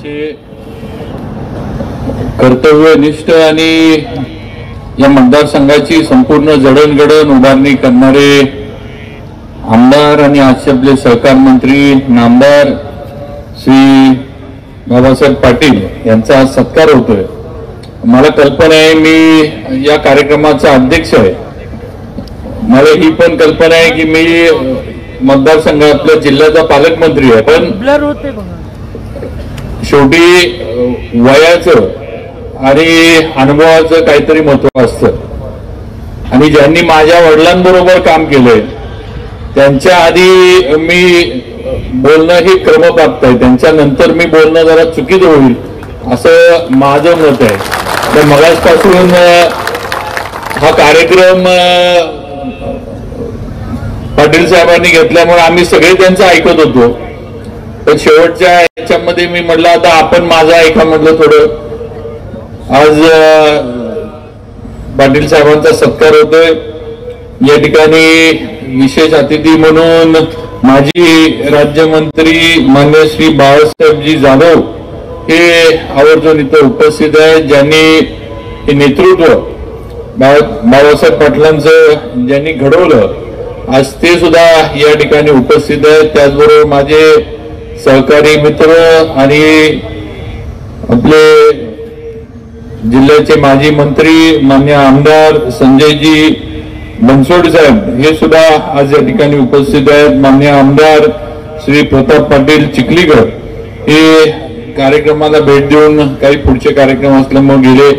आमचे कर्तव्यनिष्ठ आणि या मतदारसंघाची संपूर्ण जडणघडण उभारणी करणारे आमदार आणि आजचे आपले सहकार मंत्री नामदार श्री बाबासाहेब पाटील यांचा सत्कार होतोय। मला कल्पना आहे मी या कार्यक्रमाचा अध्यक्ष आहे। मला ही पण कल्पना आहे की मी मतदारसंघातल्या जिल्ह्याचा पालकमंत्री आहे, पण शेवटी वयाचं आणि अनुभवाचं काहीतरी महत्व असतं आणि ज्यांनी माझ्या वडिलांबरोबर काम केलंय त्यांच्या आधी मी बोलणं हे क्रमप्राप्त आहे, त्यांच्यानंतर मी बोलणं जरा चुकीचं होईल असं माझं मत आहे। तर मगाचपासून हा कार्यक्रम पाटील साहेबांनी घेतल्यामुळे आम्ही सगळे त्यांचं ऐकत होतो, पण शेवटच्या याच्यामध्ये मी म्हटलं आता आपण माझं ऐका म्हटलं थोडं। आज पाटील साहेबांचा सत्कार होतोय। या ठिकाणी विशेष अतिथी म्हणून माजी राज्यमंत्री मान्य श्री बाळासाहेबजी जाधव हे आवर्जून इथं उपस्थित आहेत, ज्यांनी हे नेतृत्व बाळासाहेब पाटलांचं ज्यांनी घडवलं, आज ते सुद्धा या ठिकाणी उपस्थित आहेत। त्याचबरोबर माझे सहकारी मित्र आणि आपले जिल्ह्याचे माजी मंत्री मान्य आमदार संजयजी बनसोड साहेब हे सुद्धा आज या ठिकाणी उपस्थित आहेत। मान्य आमदार श्री प्रताप पाटील चिखलीकर हे कार्यक्रमाला भेट देऊन काही पुढचे कार्यक्रम असल्यामुळे गेले,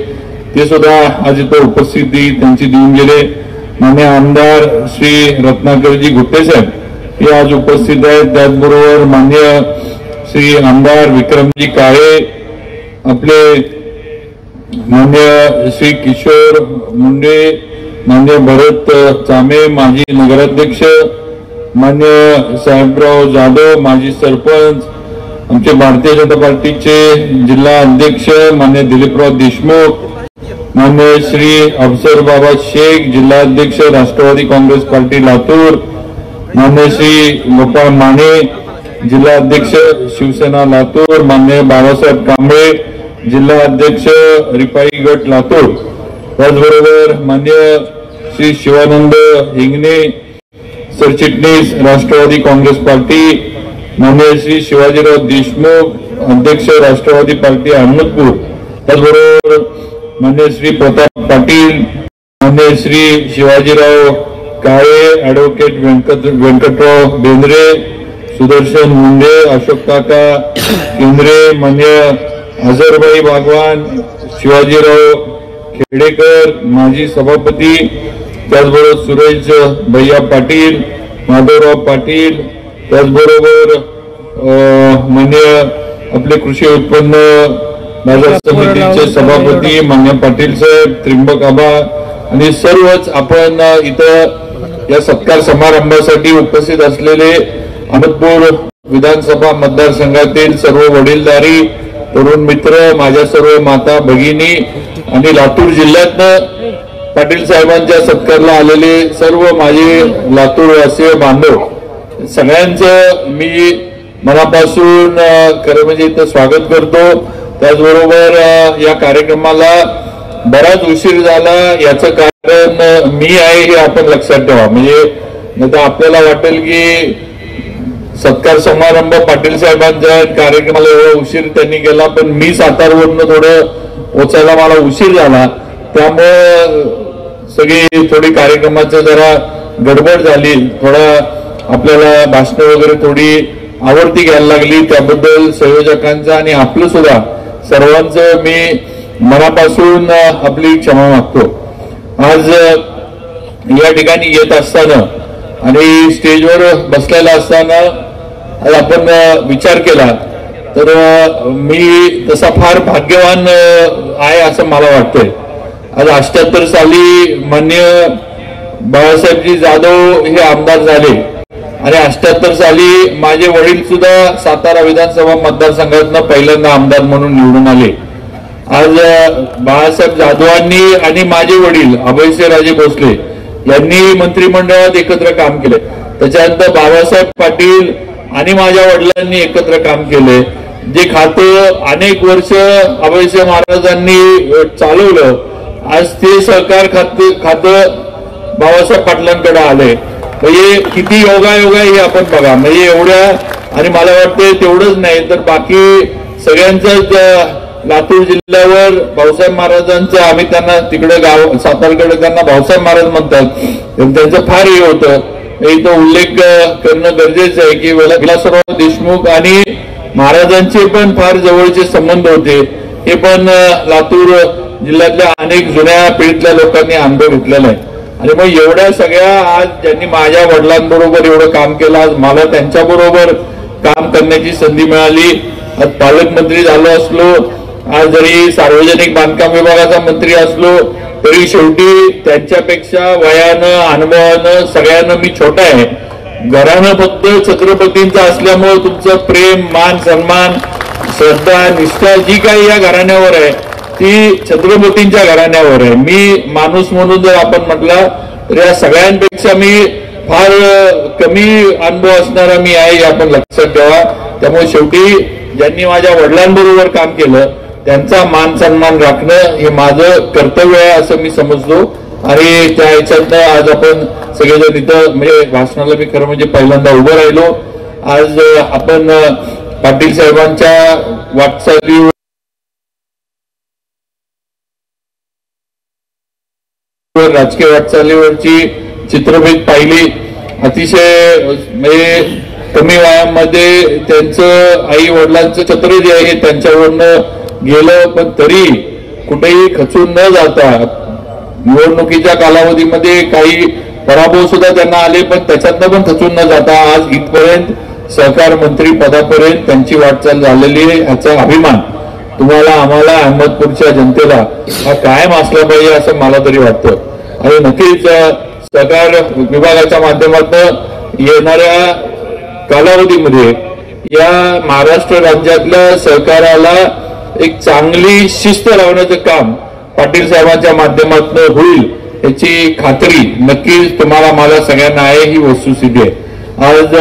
ते सुद्धा आज इथं उपस्थिती त्यांची देऊन गेले। मान्य आमदार श्री रत्नाकरजी गुट्टे साहेब हे आज उपस्थित आहेत। त्याचबरोबर मान्य श्री आमदार विक्रमजी काळे, आपले मान्य श्री किशोर मुंडे, मान्य भरत चामे माजी नगराध्यक्ष, मान्य साहेबराव जाधव माजी सरपंच, आमचे भारतीय जनता पार्टीचे जिल्हा अध्यक्ष मान्य दिलीपराव देशमुख, मान्य श्री अफसर बाबा शेख जिल्हाध्यक्ष राष्ट्रवादी काँग्रेस पार्टी लातूर, मान्य श्री गोपाळ माने जिल्हाध्यक्ष शिवसेना लातूर, मान्य बाबासाहेब कांबळे जिल्हा अध्यक्ष रिपाई गट लातूर, त्याचबरोबर मान्य श्री शिवानंद हिंगणे सरचिटणीस राष्ट्रवादी काँग्रेस पार्टी, मान्य श्री शिवाजीराव देशमुख अध्यक्ष राष्ट्रवादी पार्टी अहमदपूर, त्याचबरोबर मान्य श्री प्रताप पाटील, मान्य श्री शिवाजीराव काळे, ऍडव्होकेट व्यंकटराव बेंद्रे, सुदर्शन मुंडे, अशोक काका केंद्रे, मान्य अझरभाई बागवान, शिवाजीराव खेडेकर माजी सभापती, त्याचबरोबर सुरेश भैया पाटील, माधवराव पाटील, त्याचबरोबर मान्य आपले कृषी उत्पन्न बाजार समितीचे सभापती मान्य पाटील साहेब, त्रिंबक आबा आणि सर्वच आपण इथं या सत्कार समारंभासाठी उपस्थित असलेले अहमदपूर विधानसभा मतदारसंघातील सर्व वडीलधारी तरुण मित्र, माझ्या सर्व माता भगिनी आणि लातूर जिल्ह्यातनं पाटील साहेबांच्या सत्कारला आलेले सर्व माझे लातूरवासीय बांधव, सगळ्यांचं मी मनापासून खरं म्हणजे इथं स्वागत करतो। त्याचबरोबर या कार्यक्रमाला बराच उशीर झाला याचं कारण मी आहे हे आपण लक्षात ठेवा। म्हणजे नाही आपल्याला वाटेल की सत्कार समारंभ पाटील साहेबांच्या कार्यक्रमाला एवढा उशीर त्यांनी केला, पण मी सातारवरनं थोडं पोचायला मला उशीर झाला, त्यामुळे सगळी थोडी कार्यक्रमाचं जरा गडबड झाली, थोडा आपल्याला भाषण वगैरे थोडी आवडती घ्यायला लागली, त्याबद्दल संयोजकांचा आणि आपलं सुद्धा सर्वांचं मी मनापासून आपली क्षमा मागतो। आज या ठिकाणी येत असताना आणि स्टेजवर बसलेला असताना आज आपण विचार केला तर मी तसा फार भाग्यवान आहे असं मला वाटतंय। आज 78 साली मान्य बाळासाहेबजी जाधव हे आमदार झाले आणि 78 साली माझे वडील सुद्धा सातारा विधानसभा मतदारसंघातनं पहिल्यांदा आमदार म्हणून निवडून आले। आज बाळासाहेब जाधवांनी आणि माझे वडील अभयसिंहराजे भोसले यांनी मंत्रिमंडळात एकत्र काम केले, त्याच्यानंतर बाबासाहेब पाटील आणि माझ्या वडिलांनी एकत्र काम केले, जे खातं अनेक वर्ष अभयसिंह महाराजांनी चालवलं, आज ते सहकार खातं बाबासाहेब पाटलांकडे आले. म्हणजे किती योगायोग आहे हे आपण बघा. म्हणजे एवढ्या, आणि मला वाटतं तेवढंच नाही तर बाकी सगळ्यांचंच लातूर जिल्ह्यावर भाऊसाहेब महाराजांचं, आम्ही त्यांना तिकडे गाव सातारकडे त्यांना भाऊसाहेब महाराज म्हणतात, त्यांचं फार हे होतं. इथं उल्लेख करणं गरजेचं आहे की विलासराव देशमुख आणि महाराजांचे पण फार जवळचे संबंध होते. हे पण लातूर जिल्ह्यातल्या अनेक जुन्या पिढीतल्या लोकांनी अनुभव घेतलेला आहे. आणि मग एवढ्या सगळ्या, आज ज्यांनी माझ्या वडिलांबरोबर एवढं काम केलं, आज मला त्यांच्याबरोबर काम करण्याची संधी मिळाली. आज पालकमंत्री झालो असलो, आज जरी सार्वजनिक बांधकाम विभागाचा मंत्री असलो, तरी शेवटी त्यांच्यापेक्षा वयानं अनुभवानं सगळ्यांना मी छोटा आहे. घरानं फक्त छत्रपतींचं असल्यामुळे तुमचं प्रेम, मान, सन्मान, श्रद्धा, निष्ठा जी काही या घराण्यावर आहे ती छत्रपतींच्या घराण्यावर आहे. मी माणूस म्हणून जर आपण म्हटला तर या सगळ्यांपेक्षा मी फार कमी अनुभव असणारा मी आहे, हे आपण लक्षात ठेवा. त्यामुळे शेवटी ज्यांनी माझ्या वडिलांबरोबर काम केलं त्यांचा मान सन्मान राखणं हे माझं कर्तव्य आहे असं मी समजतो. आणि त्या ह्याच्यातनं आज आपण सगळेजण इथं, म्हणजे भाषणाला मी खरं म्हणजे पहिल्यांदा उभं राहिलो. आज आपण पाटील साहेबांच्या वाटचालीवर, राजकीय वाटचालीवरची चित्रफित पाहिली. अतिशय म्हणजे कमी वयामध्ये त्यांचं आई वडिलांचं छत्र जे आहे त्यांच्यावरनं गेलं, पण तरी कुठेही खचून न जाता निवडणुकीच्या कालावधीमध्ये काही पराभव सुद्धा त्यांना आले, पण त्याच्यातनं पण खचून न जाता आज इथपर्यंत सहकार मंत्री पदापर्यंत त्यांची वाटचाल झालेली आहे. याचा अभिमान तुम्हाला, आम्हाला, अहमदपूरच्या जनतेला हा कायम असला पाहिजे असं मला तरी वाटतं. आणि नक्कीच सहकार विभागाच्या माध्यमातून येणाऱ्या कालावधीमध्ये या महाराष्ट्र राज्यातल्या सहकाराला एक चांगली शिस्त लावण्याचं काम पाटील साहेबांच्या माध्यमातून होईल याची खात्री नक्कीच तुम्हाला, मला सगळ्यांना आहे. ही वस्तुस्थिती आहे. आज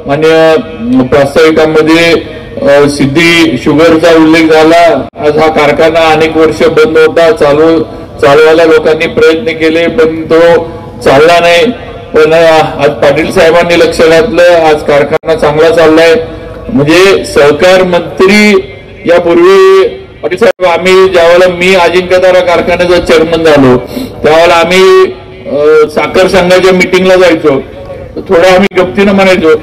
मान्य प्रास्ताविकांमध्ये सिद्धी शुगरचा उल्लेख झाला. आज हा कारखाना अनेक वर्ष बंद होता, चालवायला लोकांनी प्रयत्न केले पण तो चालला नाही. पण आज पाटील साहेबांनी लक्ष घातलं, आज कारखाना चांगला चाललाय. म्हणजे सहकार मंत्री यापूर्वी पाटील साहेब, आम्ही ज्यावेळेला मी अजिंक्यतारा कारखान्याचा चेअरमन झालो त्यावेळेला आम्ही साखर संघाच्या मिटिंगला जायचो, थोडं आम्ही गप्तीनं म्हणायचो,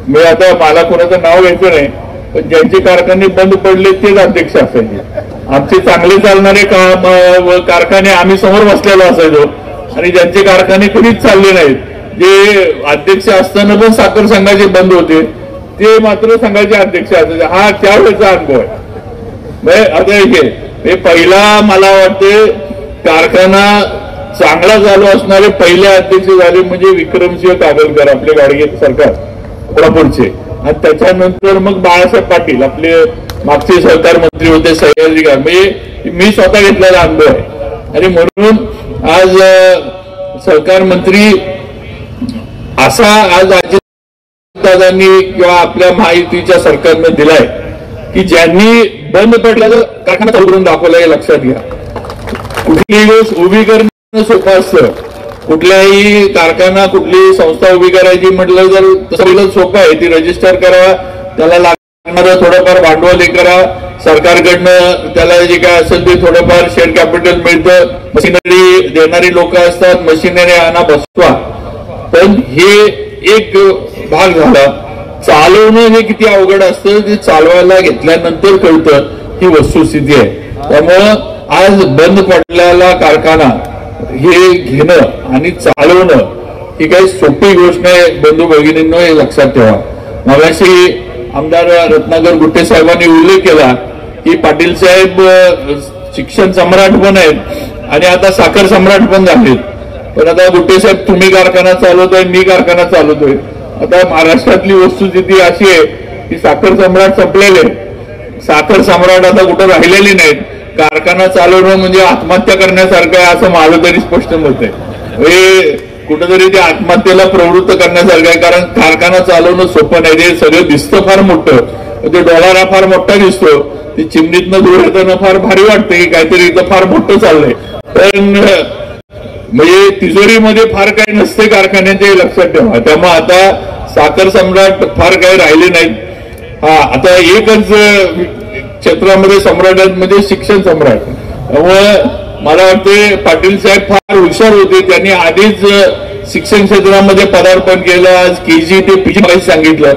मी आता मला कोणाचं नाव घ्यायचं नाही, पण ज्यांचे कारखाने बंद पडले तेच अध्यक्ष असायचे. आमचे चांगले चालणारे कारखाने आम्ही समोर बसलेलो असायचो, आणि ज्यांचे कारखाने कुणीच चालले नाहीत, जे अध्यक्ष असताना पण साखर संघाचे बंद होते, ते मात्र संघाचे अध्यक्ष असायचे. हा त्यावेळेचा अनुभव आहे. आता हे पहिला मला वाटते कारखाना चांगला चालू असणारे पहिले अध्यक्ष झाले म्हणजे विक्रमसिंह कागलकर, आपले गाडगे सरकार कोल्हापूरचे. आणि त्याच्यानंतर मग बाळासाहेब पाटील, आपले मागचे सहकार मंत्री होते सह्याद्री गाव. म्हणजे मी स्वतः घेतलेला अनुभव आहे. आणि म्हणून आज सहकार मंत्री असा आज अजितदादांनी किंवा आपल्या महायुतीच्या सरकारने दिलाय की ज्यांनी बंद पडलेलं कारखाना चालू करून दाखवलं, हे लक्षात घ्या. कुठलीही गोष्ट उभी करणं सोपं असतं. कुठल्याही कारखाना, कुठली संस्था उभी करायची म्हटलं तर तसं सोपं आहे. ती रजिस्टर करा, त्याला लागणारं थोडंफार भांडवल हे करा, सरकारकडनं त्याला जे काय असेल ते थोडंफार शेअर कॅपिटल मिळतं, मशिनरी देणारी लोक असतात, मशिनरी आणा बसवा. पण हे एक भाग झाला. चालवणं हे किती अवघड असतं ते चालवायला घेतल्यानंतर कळतं, ही वस्तुस्थिती आहे. त्यामुळं आज बंद पडलेला कारखाना हे घेणं आणि चालवणं ही काही सोपी गोष्ट नाही बंधू भगिनींनो, हे लक्षात ठेवा. मगाशी आमदार रत्नाकर गुट्टे साहेबांनी उल्लेख केला की पाटील साहेब शिक्षण सम्राट पण आहेत आणि आता साखर सम्राट पण झालेत. पण आता गुट्टे साहेब तुम्ही कारखाना चालवतोय, मी कारखाना चालवतोय. आता महाराष्ट्रातली वस्तुस्थिती अशी आहे की साखर सम्राट संपलेले, साखर सम्राट आता कुठं राहिलेली नाहीत. कारखाना चालवणं म्हणजे आत्महत्या करण्यासारखं आहे असं माझं तरी स्पष्ट मत आहे. कुठेतरी ते आत्महत्येला प्रवृत्त करण्यासारखं आहे, कारण कारखाना चालवणं सोपं नाही. ते सगळं दिसतं फार मोठं, ते डॉलर हा फार मोठा दिसतो, ती चिमणीतनं दूर येताना फार भारी वाटते की काहीतरी इथं फार मोठं चाललंय, पण म्हणजे तिजोरीमध्ये फार काही नसते कारखान्याचे लक्षात ठेवा. त्यामुळे आता साखर सम्राट फार काही राहिले नाहीत. हा आता एकच क्षेत्रामध्ये सम्राटांमध्ये शिक्षण सम्राट. त्यामुळे मला वाटते पाटील साहेब फार हुशार होते, त्यांनी आधीच शिक्षण क्षेत्रामध्ये पदार्पण केलं. आज केजी ते पीजी सांगितलं.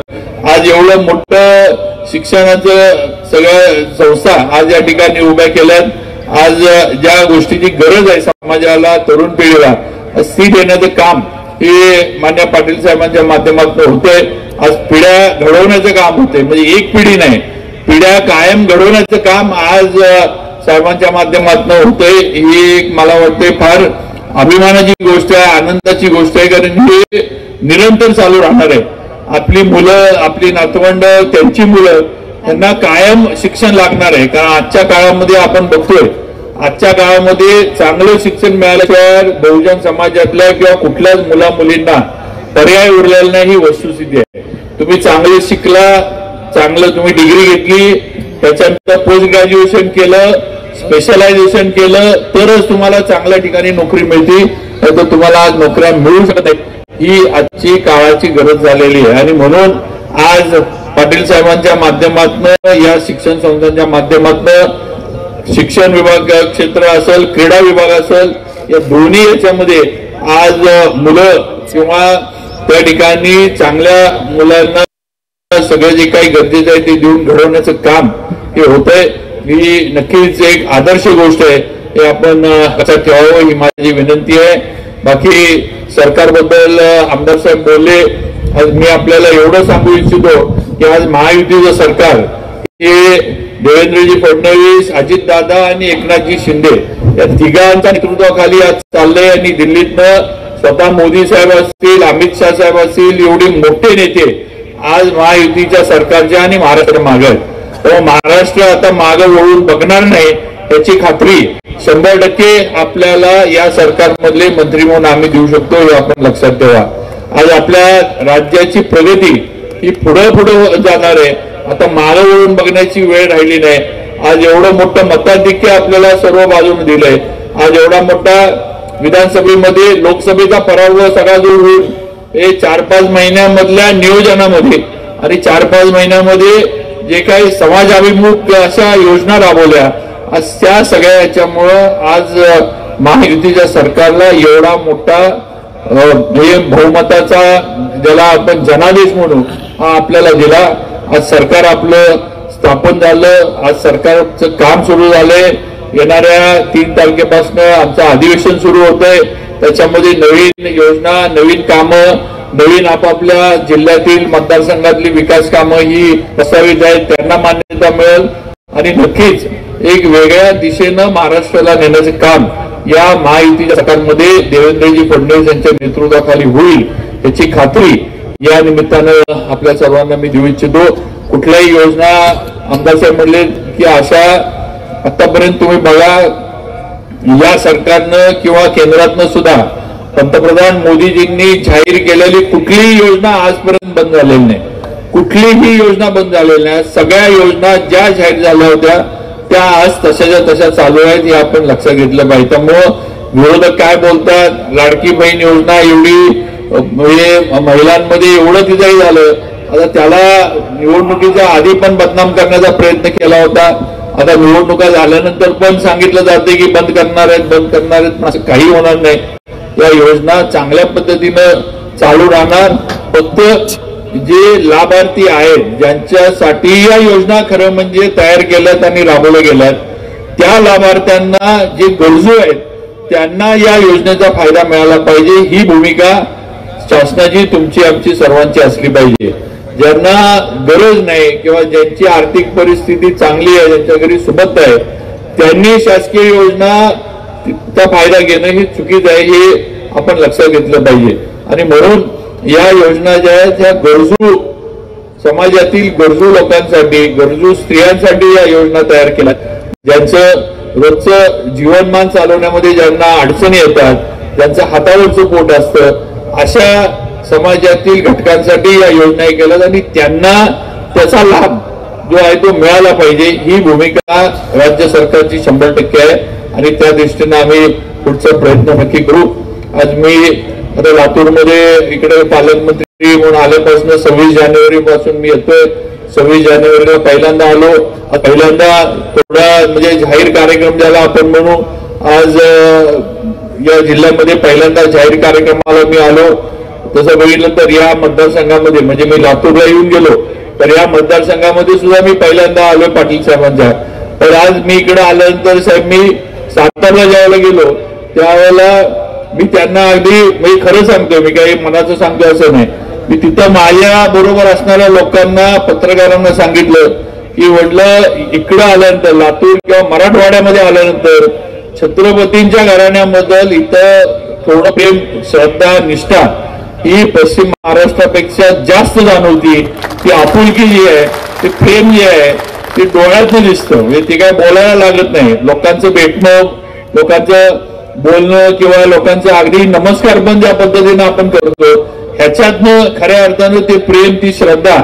आज एवढं मोठं शिक्षणाचं सगळ्या संस्था आज या ठिकाणी उभ्या केल्यात. आज ज्या गोष्टीची गरज आहे समाजाला, तरुण पिढीला ती देण्याचं काम हे मान्य पाटील साहेबांच्या माध्यमातून होते. आज पिढ्या घडवण्याचं काम होते, म्हणजे एक पिढी नाही, पिढ्या कायम घडवण्याचं काम आज साहेबांच्या माध्यमातून होतंय. ही एक मला वाटते फार अभिमानाची गोष्ट आहे, आनंदाची गोष्ट आहे, कारण हे निरंतर चालू राहणार आहे. आपली मुलं, आपली नातवंड, त्यांची मुलं, त्यांना कायम शिक्षण लागणार आहे. कारण आजच्या काळामध्ये आपण बघतोय, आजच्या काळामध्ये चांगलं शिक्षण मिळाल्याशिवाय बहुजन समाजातल्या किंवा कुठल्याच मुला मुलींना पर्याय उरलेला नाही, ही वस्तुस्थिती आहे. तुम्ही चांगले शिकला, चांगलं तुम्ही डिग्री घेतली, त्याच्यानंतर पोस्ट ग्रॅज्युएशन केलं, स्पेशलायझेशन केलं, तरच तुम्हाला चांगल्या ठिकाणी नोकरी मिळते, तर तुम्हाला आज नोकऱ्या मिळू शकत नाही. ही आजची काळाची गरज झालेली आहे. आणि म्हणून आज पाटील साहेबांच्या माध्यमातून, या शिक्षण संस्थांच्या माध्यमातून, शिक्षण विभाग क्षेत्र असेल, क्रीडा विभाग असेल, या दोन्ही याच्यामध्ये आज मुलं किंवा त्या ठिकाणी चांगल्या मुलांना सगळं जे काही गरजेचं आहे ते देऊन घडवण्याचं काम हे होतंय. ही नक्कीच एक आदर्श गोष्ट आहे, हे आपण लक्षात ठेवावं, ही माझी विनंती आहे. बाकी सरकारबद्दल आमदार साहेब बोलले. आज मी आपल्याला एवढं सांगू इच्छितो की आज महायुतीचं सरकार हे देवेंद्रजी फडणवीस, अजितदादा आणि एकनाथजी शिंदे या तिघांच्या नेतृत्वाखाली आज चाललंय. आणि दिल्लीतनं स्वतः मोदी साहेब असतील, अमित शाह साहेब असतील, एवढे मोठे नेते आज महायुतीच्या सरकारच्या आणि महाराष्ट्र मागे आहेत. तर महाराष्ट्र आता मागे वळून बघणार नाही याची खात्री 100% आपल्याला या सरकारमधले मंत्री म्हणून आम्ही देऊ शकतो, हे आपण लक्षात ठेवा. आज आपल्या राज्याची प्रगती ही पुढे पुढे जाणार आहे. आता मागे वळून बघण्याची वेळ राहिली नाही. आज एवढं मोठं मताधिक्य आपल्याला सर्व बाजूने दिलंय. आज एवढा मोठा विधानसभेमध्ये लोकसभेचा पराभव सगळा दूर होईल हे 4-5 महिन्यामधल्या नियोजनामध्ये आणि 4-5 महिन्यामध्ये जे काही समाजाभिमुख अशा योजना राबवल्या, आज त्या सगळ्या याच्यामुळं आज महायुतीच्या सरकारला एवढा मोठा बहुमताचा, ज्याला आपण जनादेश म्हणू, हा आपल्याला दिला. आज सरकार आपलं स्थापन झालं. आज सरकारचं काम सुरू झालंय. येणाऱ्या 3 तारखेपासून आमचं अधिवेशन सुरू होतंय. त्याच्यामध्ये नवीन योजना, नवीन कामं, नवीन आपापल्या जिल्ह्यातील मतदारसंघातली विकास कामं ही प्रस्तावित आहेत, त्यांना मान्यता मिळेल. आणि नक्कीच एक वेगळ्या दिशेनं महाराष्ट्राला नेण्याचे काम या महायुतीच्या सरकारमध्ये देवेंद्रजी फडणवीस यांच्या नेतृत्वाखाली होईल याची खात्री या निमित्तानं आपल्या सर्वांना मी देऊ इच्छितो. कुठल्याही योजना आमदार साहेब म्हणले की अशा आतापर्यंत तुम्ही बघा, या सरकारनं किंवा केंद्रातनं सुद्धा पंतप्रधान मोदीजींनी जाहीर केलेली कुठलीही योजना आजपर्यंत बंद झालेली नाही. कुठलीही योजना बंद झालेली नाही. सगळ्या योजना ज्या जाहीर झाल्या होत्या त्या आज तशाच्या तशा चालू आहेत, हे आपण लक्षात घेतलं पाहिजे. त्यामुळं विरोधक काय बोलतात, लाडकी बहीण योजना एवढी म्हणजे महिलांमध्ये एवढं तिचंही झालं, आता त्याला निवडणुकीच्या आधी पण बदनाम करण्याचा प्रयत्न केला होता. आता निवडणुका झाल्यानंतर पण सांगितलं जाते की बंद करणार आहेत, बंद करणार आहेत, पण असं काही होणार नाही. या योजना चांगल्या पद्धतीनं चालू राहणार. फक्त जे लाभार्थी आहेत, ज्यांच्यासाठी या योजना खरं म्हणजे तयार केल्यात आणि राबवल्या गेल्यात, त्या लाभार्थ्यांना जे गरजू आहेत त्यांना या योजनेचा फायदा मिळाला पाहिजे, ही भूमिका शासनाची, तुमची, आमची, सर्वांची असली पाहिजे. ज्यांना गरज नाही किंवा ज्यांची आर्थिक परिस्थिती चांगली आहे, ज्यांच्या घरी सुबत्ता आहे, त्यांनी शासकीय योजनाचा फायदा घेणं ही चुकीचं आहे, हे आपण लक्षात घेतलं पाहिजे. आणि म्हणून या योजना ज्या आहेत त्या गरजू समाजातील गरजू लोकांसाठी, गरजू स्त्रियांसाठी या योजना तयार केल्या. ज्यांचं रोजचं जीवनमान चालवण्यामध्ये ज्यांना अडचणी येतात, ज्यांचं हातावरचं पोट असतं, अशा समाजातील घटकांसाठी या योजना केल्या आणि त्यांना त्याचा लाभ जो आहे तो मिळाला पाहिजे, ही भूमिका राज्य सरकारची 100% आहे आणि त्या दृष्टीने आम्ही पुढचा प्रयत्न नक्की करू. आज मी आता लातूरमध्ये इकडे पालकमंत्री म्हणून आल्यापासून 26 जानेवारी पासून मी येतोय. 26 जानेवारीला पहिल्यांदा आलो. पहिल्यांदा थोडा म्हणजे जाहीर कार्यक्रम ज्याला आपण म्हणू, आज या जिल्ह्यामध्ये पहिल्यांदा जाहीर कार्यक्रमाला मी आलो. तसं बघितलं तर या मतदारसंघामध्ये म्हणजे मी लातूरला येऊन गेलो तर या मतदारसंघामध्ये सुद्धा मी पहिल्यांदा आलोय पाटील साहेबांच्या. तर आज मी इकडे आल्यानंतर साहेब मी सातारला ज्यावेळेला गेलो त्यावेळेला मी त्यांना अगदी म्हणजे खरं सांगतोय, मी काही मनाचं सांगतोय असं नाही, मी तिथं माझ्या बरोबर असणाऱ्या लोकांना पत्रकारांना सांगितलं की म्हटलं इकडं आल्यानंतर लातूर किंवा मराठवाड्यामध्ये आल्यानंतर छत्रपतींच्या घराण्याबद्दल इथं थोडं प्रेम, श्रद्धा, निष्ठा ही पश्चिम महाराष्ट्रापेक्षा जास्त जाणवती. ती आपुलकी जी आहे, ते प्रेम जे आहे ते डोळ्यातनं दिसतं. म्हणजे ते काय बोलायला लागत नाही. लोकांचं भेटणं, लोकांचं बोलणं किंवा लोकांचं अगदी नमस्कार पण ज्या पद्धतीनं आपण करतो ह्याच्यातनं खऱ्या अर्थानं ते प्रेम, ती श्रद्धा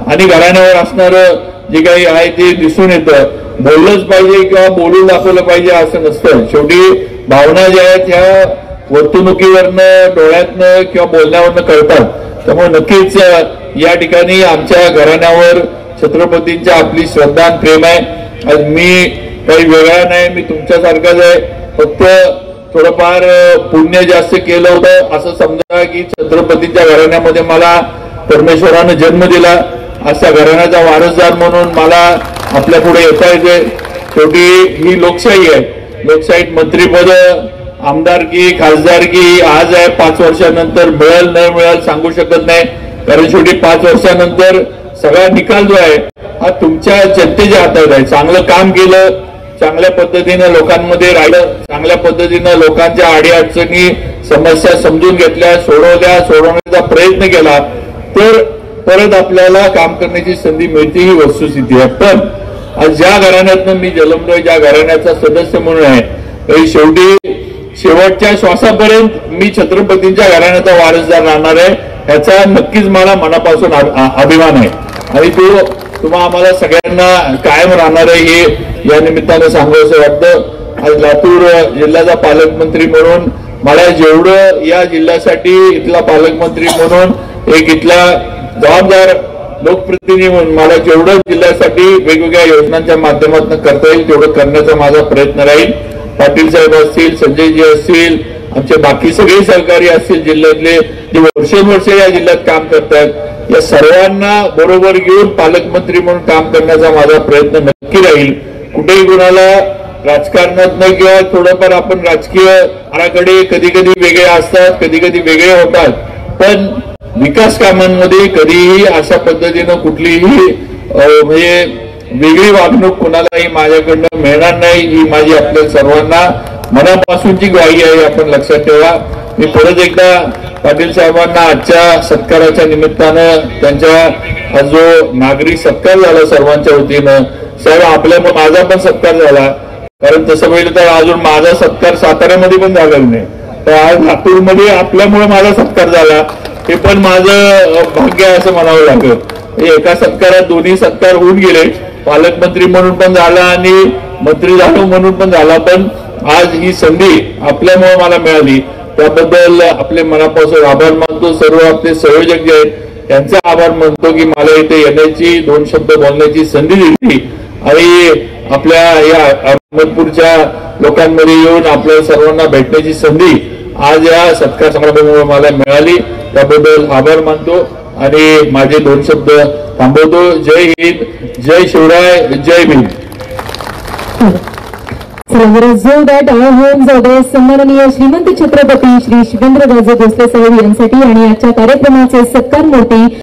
आणि घराण्यावर असणारं जे काही आहे ते दिसून येतं. बोललंच पाहिजे किंवा बोलून दाखवलं पाहिजे असं नसतं. शेवटी भावना ज्या आहेत ह्या वर्तणुकीवरनं, डोळ्यातनं किंवा बोलण्यावरनं कळतात. त्यामुळे नक्कीच या ठिकाणी आमच्या घराण्यावर छत्रपतींच्या आपली श्रद्धा आणि प्रेम आहे. आज मी काही वेगळा नाही, मी तुमच्यासारखाच आहे. फक्त थोडंफार पुण्य जास्त केलं होतं असं समजा की छत्रपतींच्या घराण्यामध्ये मला परमेश्वरानं जन्म दिला. अशा घराण्याचा वारसदार म्हणून मला आपल्या पुढे येता येते. शेवटी ही लोकशाही आहे. लोकशाहीत मंत्रीपद, आमदारकी, खासदारकी आज आहे, 5 वर्षानंतर मिळेल न मिळेल सांगू शकत नाही. कारण शेवटी 5 वर्षानंतर सगळा निकाल जो आहे हा तुमच्या जनतेच्या हातात आहे. चांगलं काम केलं, चांगल्या पद्धतीनं लोकांमध्ये राहिलं, चांगल्या पद्धतीनं लोकांच्या अडीअडचणी, समस्या समजून घेतल्या, सोडवण्याचा प्रयत्न केला तर परत आपल्याला काम करण्याची संधी मिळते, ही वस्तुस्थिती आहे. पण आज ज्या घराण्यातनं मी जन्मलोय, ज्या घराण्याचा सदस्य म्हणून आहे, तरी शेवटी शेवटच्या श्वासापर्यंत मी छत्रपतींच्या घराण्याचा वारसदार राहणार आहे. ह्याचा नक्कीच मला मनापासून अभिमान आहे आणि तो तुम्हा आम्हाला सगळ्यांना कायम राहणार आहे हे या निमित्तानं सांगावंसं वाटतं. आज लातूर जिल्ह्याचा पालकमंत्री म्हणून मला जेवढं या जिल्ह्यासाठी इथला पालकमंत्री म्हणून एक इथला जबाबदार लोकप्रतिनिधी म्हणून मला जेवढं जिल्ह्यासाठी वेगवेगळ्या योजनांच्या माध्यमातून करता येईल तेवढं करण्याचा माझा प्रयत्न राहील. पाटील साहेब असतील, संजयजी असतील, आमचे बाकी सगळे सहकारी असतील, जिल्ह्यातले जे वर्षोनवर्ष या जिल्ह्यात काम करतात, या सर्वांना बरोबर घेऊन पालकमंत्री म्हणून काम करण्याचा माझा प्रयत्न नक्की राहील. कुठेही कुणाला राजकारणातनं किंवा थोडंफार आपण राजकीय आराखडे कधी कधी वेगळे असतात, कधी कधी वेगळे होतात, पण विकास कामांमध्ये कधीही अशा पद्धतीनं कुठलीही म्हणजे वेगळी वागणूक कुणालाही माझ्याकडनं मिळणार नाही, ही माझी आपल्या सर्वांना मनापासूनची ग्वाही आहे. आपण लक्षात ठेवा. मी परत एकदा पाटील साहेबांना आजच्या सत्काराच्या निमित्तानं त्यांच्या जो नागरिक सत्कार झाला सर्वांच्या वतीनं, साहेब आपल्यामुळे माझा पण सत्कार झाला. कारण तसं बघितलं तर अजून माझा सत्कार साताऱ्यामध्ये पण झालेला नाही, तर आज लातूरमध्ये आपल्यामुळे माझा सत्कार झाला, हे पण माझं भाग्य आहे असं म्हणावं लागेल. एका सत्कारात दोन्ही सत्कार होऊन गेले, पालकमंत्री म्हणून पण झाला आणि मंत्री झालो म्हणून पण झाला. पण आज ही संधी आपल्यामुळे मला मिळाली, त्याबद्दल आपले मनापासून आभार मानतो. सर्व आपले संयोजक जे आहेत त्यांचा आभार मानतो की मला इथे येण्याची, 2 शब्द बोलण्याची संधी दिली आणि आपल्या या अहमदपूरच्या लोकांमध्ये येऊन आपल्या सर्वांना भेटण्याची संधी आज या सत्कार समारंभामुळे मला मिळाली. त्याबद्दल आभार मानतो आणि माझे 2 शब्द थांबवतो. जय हिंद, जय शिवराय, जय भीम. जोरदार टाळ्या होऊन जाऊ सन्माननीय श्रीमंत छत्रपती श्री शिवेंद्रराजे भोसले साहेब यांसाठी आणि आजच्या कार्यक्रमाचे सत्कार मूर्ती